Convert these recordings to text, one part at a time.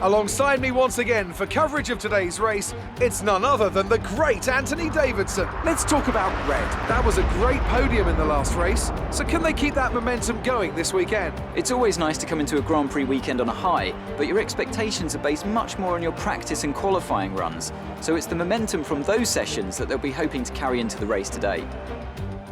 Alongside me once again for coverage of today's race, it's none other than the great Anthony Davidson. Let's talk about Red. That was a great podium in the last race, so can they keep that momentum going this weekend? It's always nice to come into a Grand Prix weekend on a high, but your expectations are based much more on your practice and qualifying runs, so it's the momentum from those sessions that they'll be hoping to carry into the race today.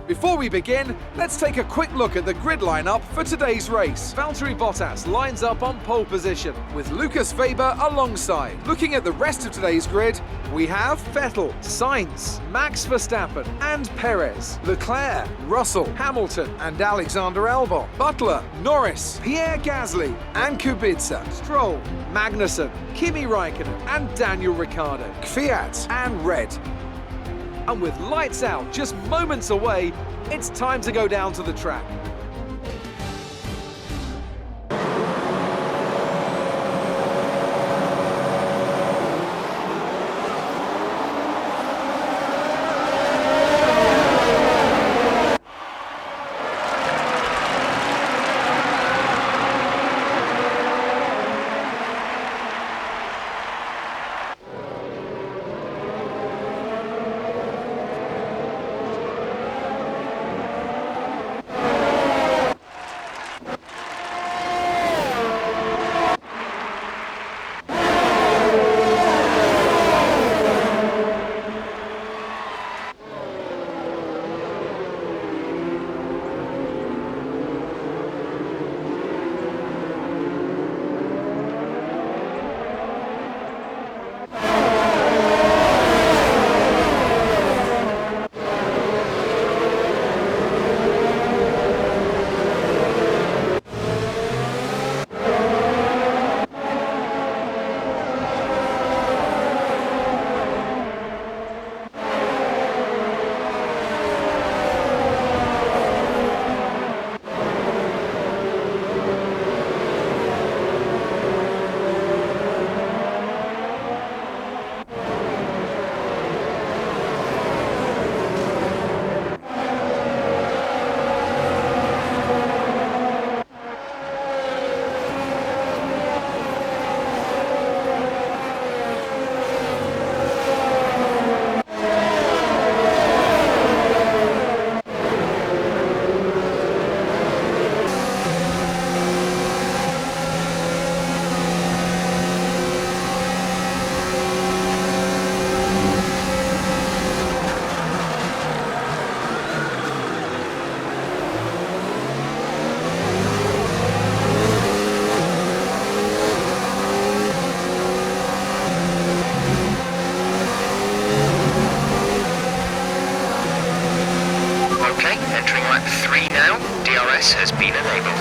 Before we begin, let's take a quick look at the grid lineup for today's race. Valtteri Bottas lines up on pole position, with Lucas Weber alongside. Looking at the rest of today's grid, we have Vettel, Sainz, Max Verstappen and Perez, Leclerc, Russell, Hamilton and Alexander Albon, Butler, Norris, Pierre Gasly and Kubica, Stroll, Magnussen, Kimi Raikkonen and Daniel Ricciardo, Kvyat and Red. And with lights out just moments away, it's time to go down to the track. Entering lap 3 now, DRS has been enabled.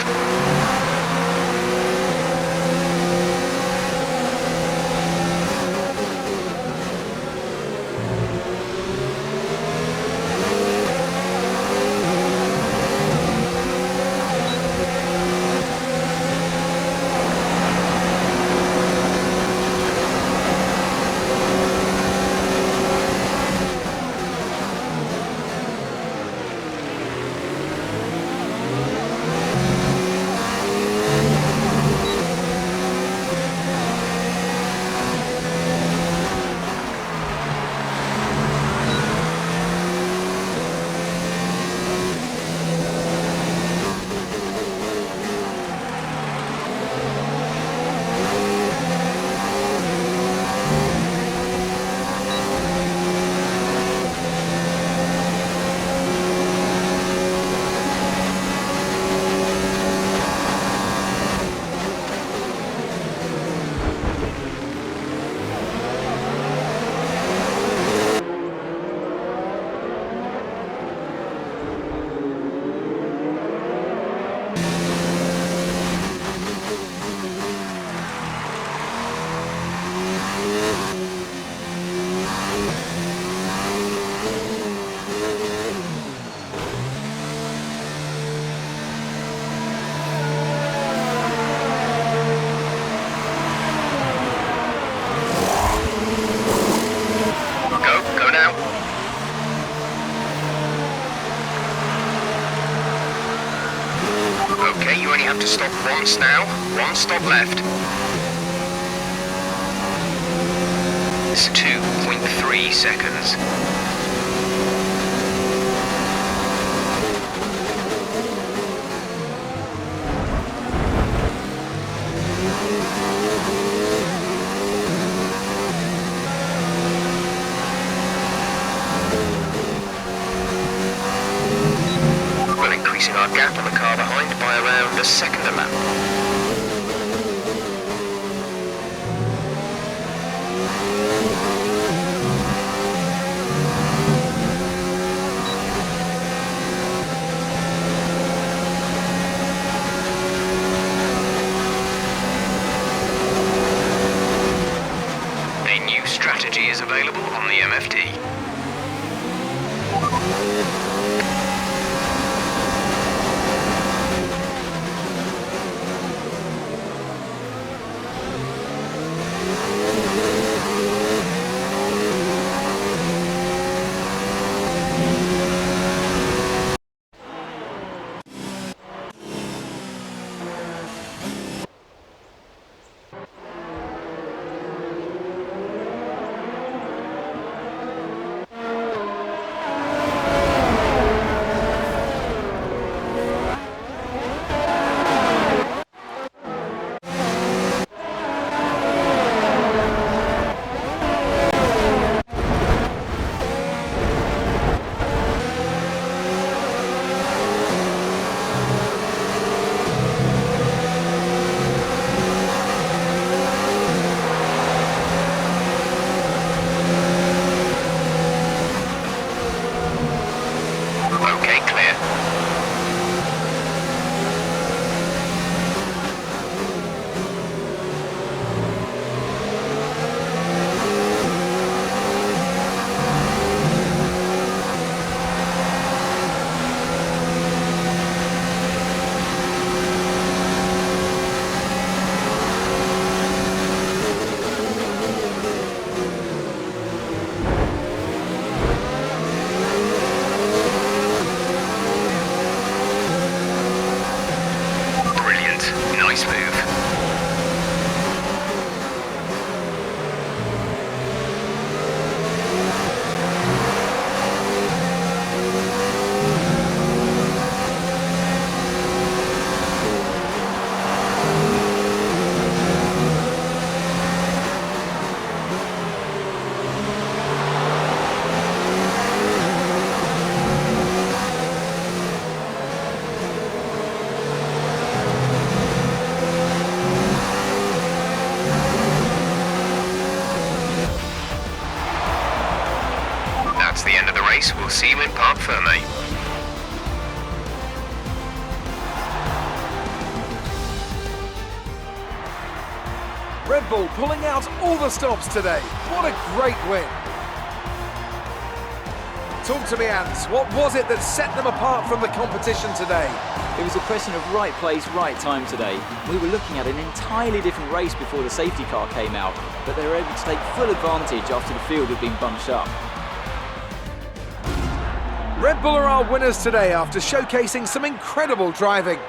Okay, you only have to stop once now. One stop left. minutes, 2.3 seconds. We're increasing our gap on the car behind by around a second a lap. A new strategy is available on the MFD. Okay, clear. Brilliant. Nice move. That's the end of the race. We'll see you in Parc Ferme. Red Bull pulling out all the stops today. What a great win. Talk to me, Ants. What was it that set them apart from the competition today? It was a question of right place, right time today. We were looking at an entirely different race before the safety car came out, but they were able to take full advantage after the field had been bunched up. Red Bull are our winners today after showcasing some incredible driving.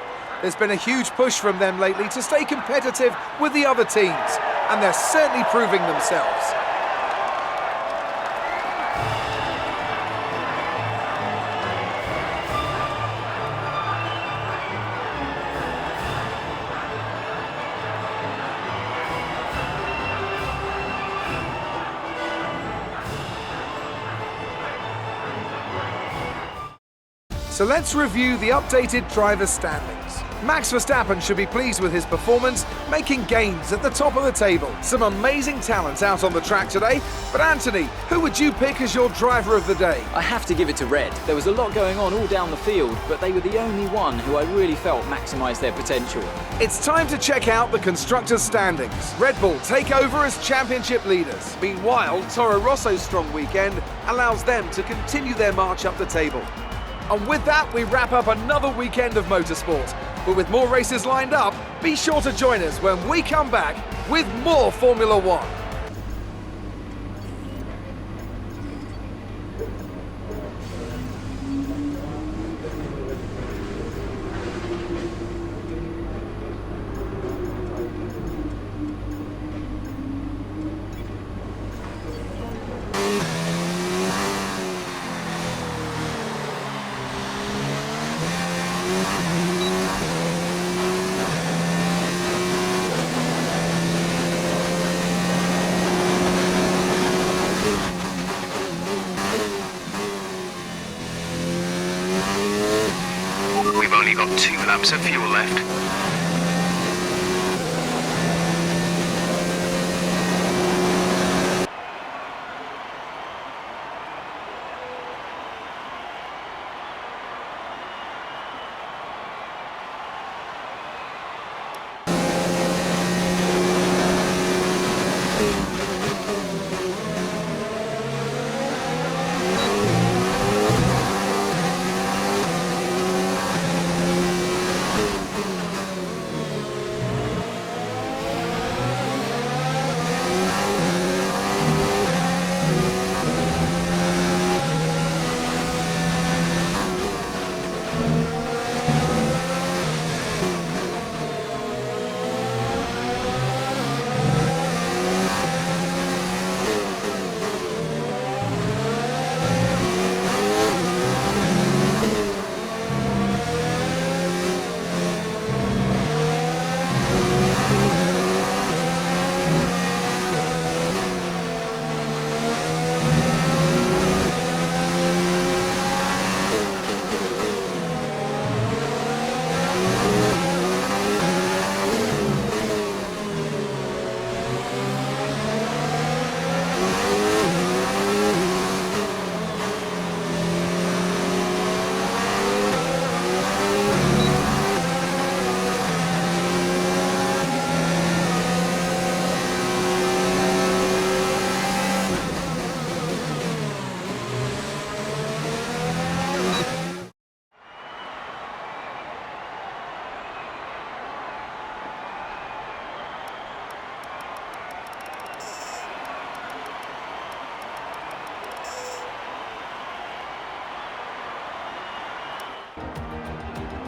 There's been a huge push from them lately to stay competitive with the other teams, and they're certainly proving themselves. So let's review the updated driver standings. Max Verstappen should be pleased with his performance, making gains at the top of the table. Some amazing talent out on the track today, but Anthony, who would you pick as your driver of the day? I have to give it to Red. There was a lot going on all down the field, but they were the only one who I really felt maximised their potential. It's time to check out the constructors' standings. Red Bull take over as championship leaders. Meanwhile, Toro Rosso's strong weekend allows them to continue their march up the table. And with that, we wrap up another weekend of motorsport. But with more races lined up, be sure to join us when we come back with more Formula One. We've only got 2 laps of fuel left.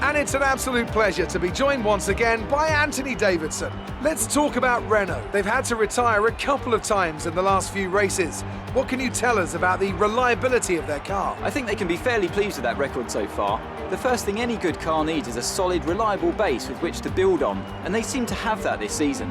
And it's an absolute pleasure to be joined once again by Anthony Davidson. Let's talk about Renault. They've had to retire a couple of times in the last few races. What can you tell us about the reliability of their car? I think they can be fairly pleased with that record so far. The first thing any good car needs is a solid, reliable base with which to build on, and they seem to have that this season.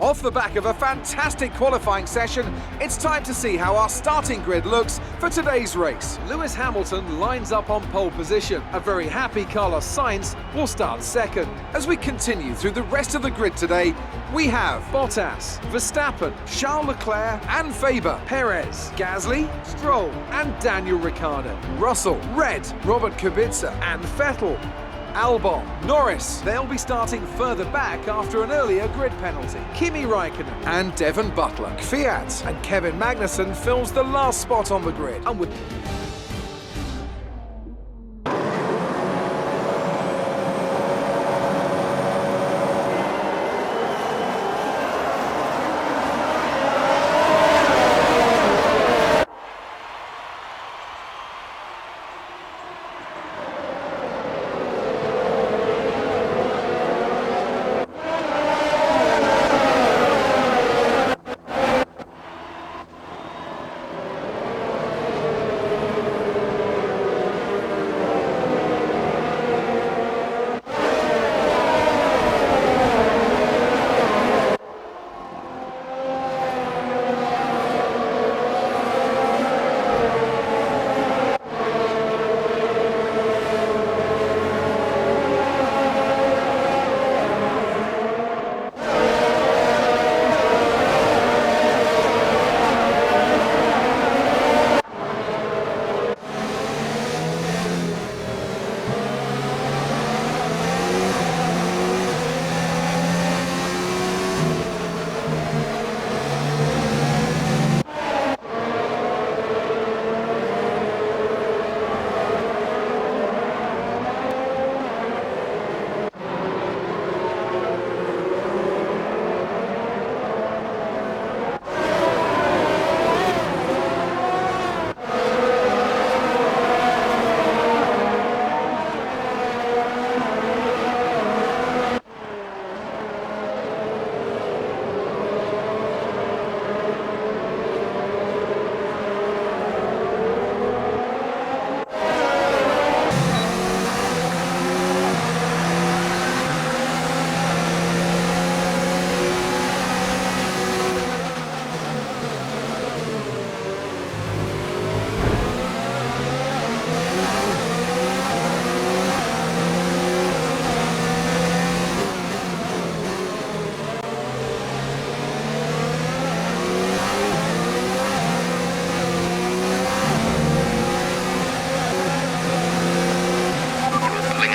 Off the back of a fantastic qualifying session, it's time to see how our starting grid looks for today's race. Lewis Hamilton lines up on pole position. A very happy Carlos Sainz will start second. As we continue through the rest of the grid today, we have Bottas, Verstappen, Charles Leclerc and Faber, Perez, Gasly, Stroll and Daniel Ricciardo, Russell, Red, Robert Kubica and Vettel, Albon, Norris, they'll be starting further back after an earlier grid penalty. Kimi Raikkonen and Devon Butler. Fiat and Kevin Magnussen fills the last spot on the grid. And with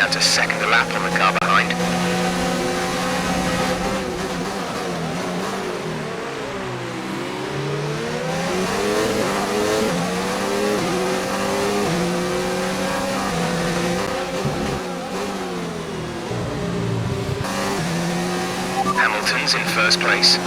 out a second lap on the car behind. Hamilton's in first place.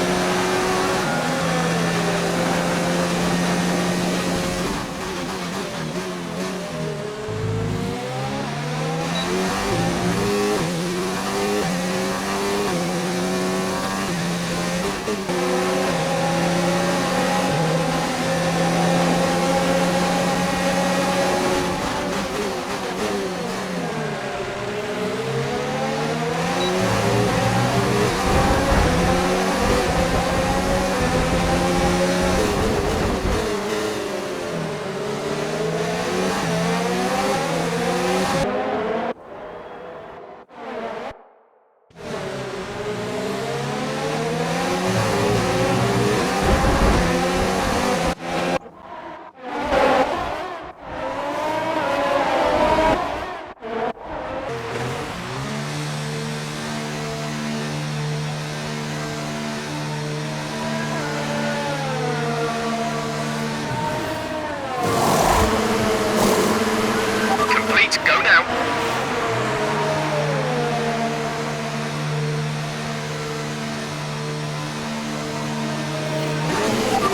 Go now.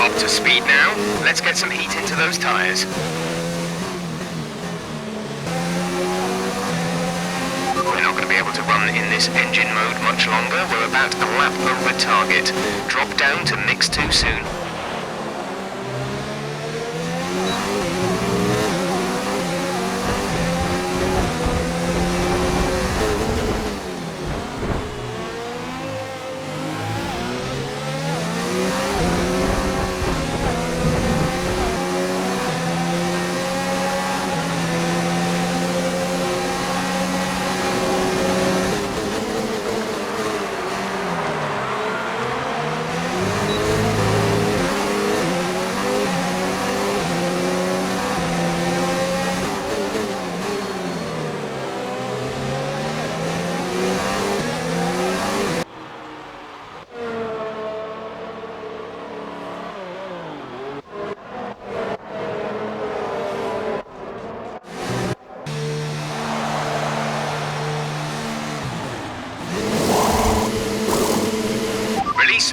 Up to speed now. Let's get some heat into those tyres. We're not going to be able to run in this engine mode much longer. We're about a lap over target. Drop down to mix too soon.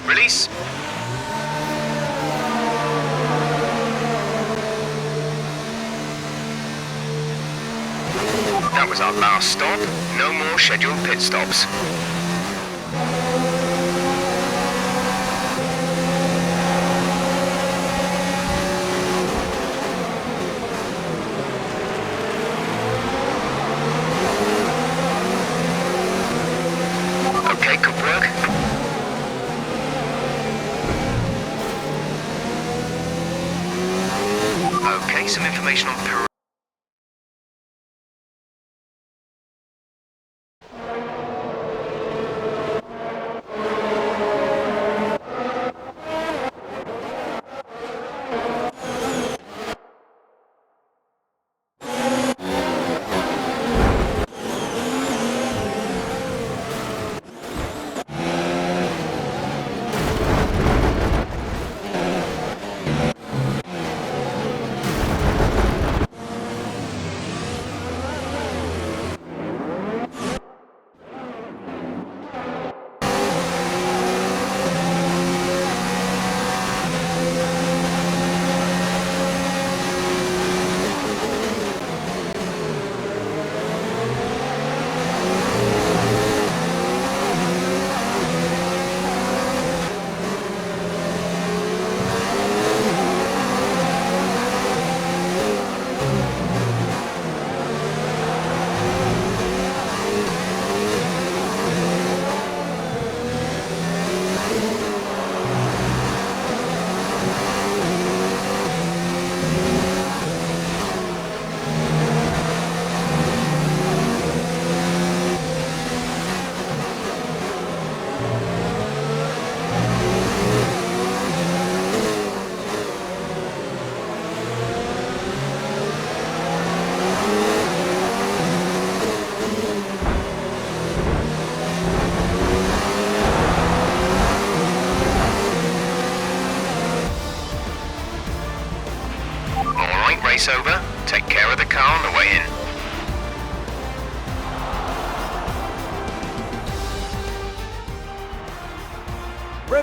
Release. That was our last stop. No more scheduled pit stops. Okay, good work. Okay, some information on Peru.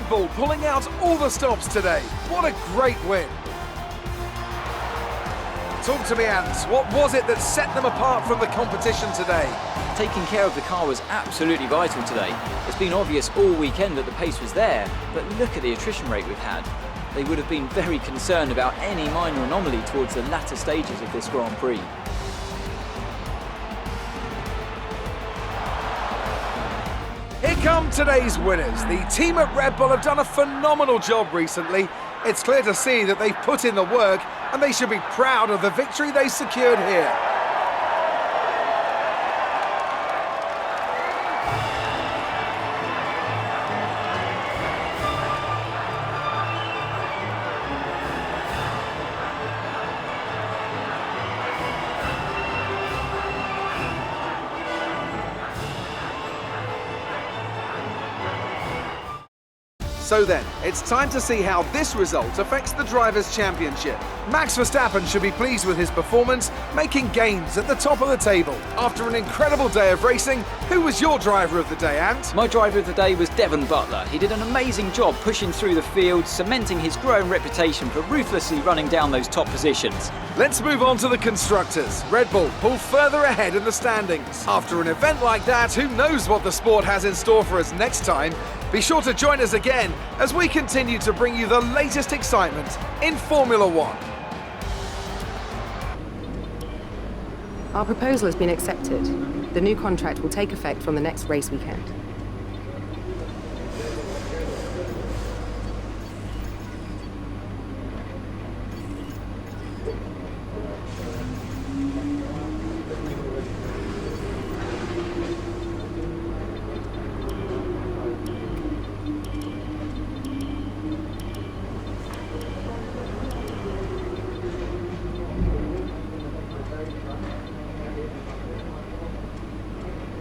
Red Bull pulling out all the stops today. What a great win. Talk to me, Ants. What was it that set them apart from the competition today? Taking care of the car was absolutely vital today. It's been obvious all weekend that the pace was there, but look at the attrition rate we've had. They would have been very concerned about any minor anomaly towards the latter stages of this Grand Prix. Here come today's winners. The team at Red Bull have done a phenomenal job recently. It's clear to see that they've put in the work and they should be proud of the victory they secured here. So then, it's time to see how this result affects the Drivers' Championship. Max Verstappen should be pleased with his performance, making gains at the top of the table. After an incredible day of racing, who was your driver of the day, Ant? My driver of the day was Devon Butler. He did an amazing job pushing through the field, cementing his growing reputation for ruthlessly running down those top positions. Let's move on to the Constructors. Red Bull pull further ahead in the standings. After an event like that, who knows what the sport has in store for us next time? Be sure to join us again as we continue to bring you the latest excitement in Formula One. Our proposal has been accepted. The new contract will take effect from the next race weekend.